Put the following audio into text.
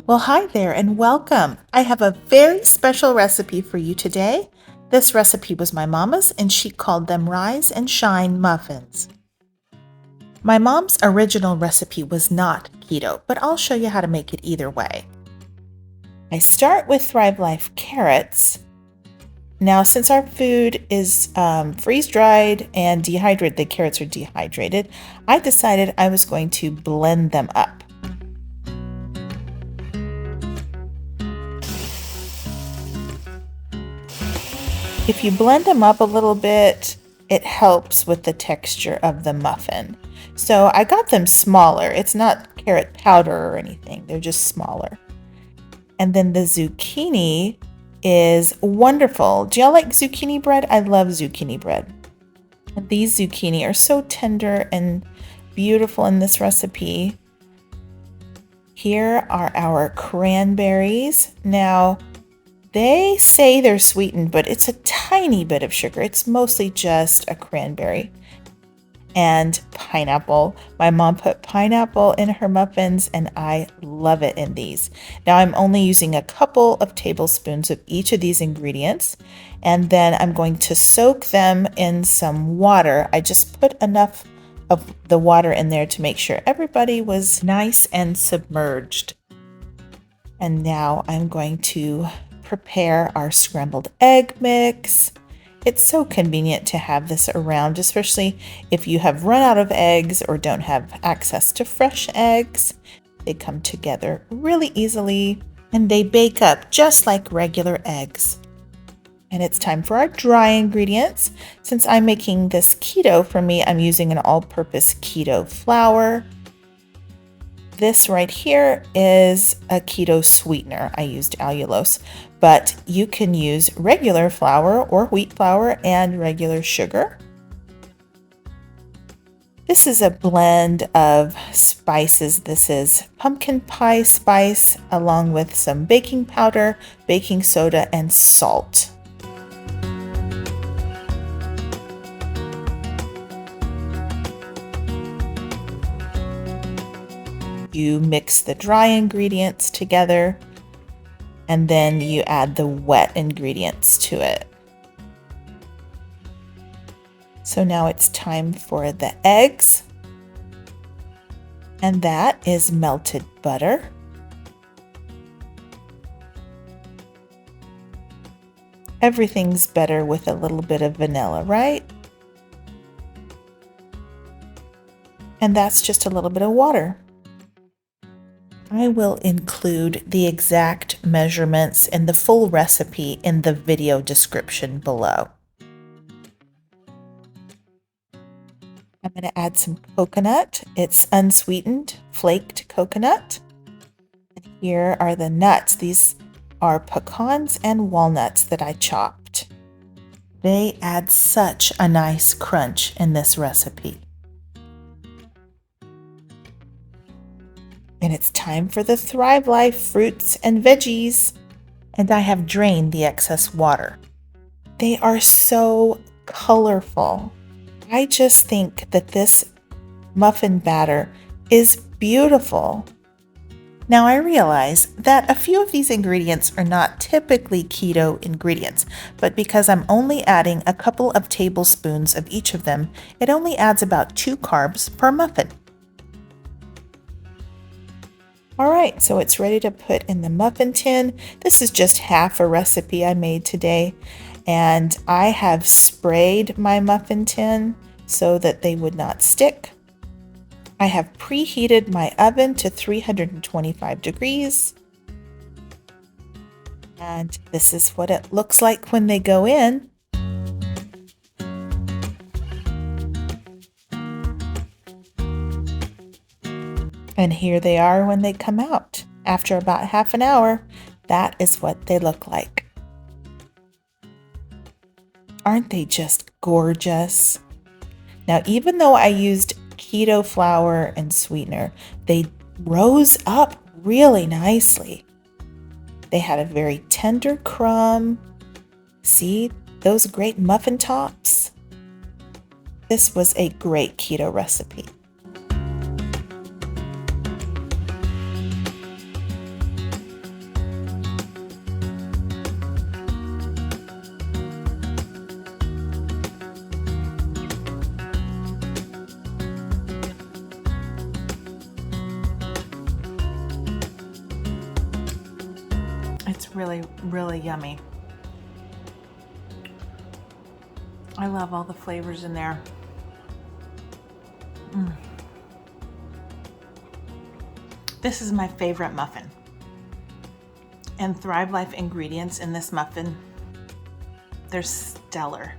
Well, hi there and welcome. I have a very special recipe for you today. This recipe was my mama's and she called them Rise and Shine Muffins. My mom's original recipe was not keto, but I'll show you how to make it either way. I start with Thrive Life carrots. Now, since our food is freeze-dried and dehydrated, the carrots are dehydrated, I decided I was going to blend them up. If you blend them up a little bit, it helps with the texture of the muffin. So I got them smaller. It's not carrot powder or anything. They're just smaller. And then the zucchini is wonderful. Do y'all like zucchini bread? I love zucchini bread. And these zucchini are so tender and beautiful in this recipe. Here are our cranberries. Now, they say they're sweetened, but it's a tiny bit of sugar. It's mostly just a cranberry. And pineapple. My mom put pineapple in her muffins, and I love it in these. Now I'm only using a couple of tablespoons of each of these ingredients, and then I'm going to soak them in some water. I just put enough of the water in there to make sure everybody was nice and submerged. And now I'm going to prepare our scrambled egg mix. It's so convenient to have this around, especially if you have run out of eggs or don't have access to fresh eggs. They come together really easily and they bake up just like regular eggs. And it's time for our dry ingredients. Since I'm making this keto, for me, I'm using an all-purpose keto flour. This right here is a keto sweetener. I used allulose, but you can use regular flour or wheat flour and regular sugar. This is a blend of spices. This is pumpkin pie spice along with some baking powder, baking soda, and salt. You mix the dry ingredients together and then you add the wet ingredients to it. So now it's time for the eggs, and that is melted butter. Everything's better with a little bit of vanilla, right? And that's just a little bit of water. I will include the exact measurements and the full recipe in the video description below. I'm going to add some coconut. It's unsweetened, flaked coconut. And here are the nuts. These are pecans and walnuts that I chopped. They add such a nice crunch in this recipe. And it's time for the Thrive Life fruits and veggies. And I have drained the excess water. They are so colorful. I just think that this muffin batter is beautiful. Now I realize that a few of these ingredients are not typically keto ingredients, but because I'm only adding a couple of tablespoons of each of them, it only adds about 2 carbs per muffin. All right, so it's ready to put in the muffin tin. This is just half a recipe I made today, and I have sprayed my muffin tin so that they would not stick. I have preheated my oven to 325 degrees. And this is what it looks like when they go in. And here they are when they come out. After about half an hour, that is what they look like. Aren't they just gorgeous? Now, even though I used keto flour and sweetener, they rose up really nicely. They had a very tender crumb. See those great muffin tops? This was a great keto recipe. really, really yummy. I love all the flavors in there. This is my favorite muffin. And Thrive Life ingredients in this muffin, they're stellar.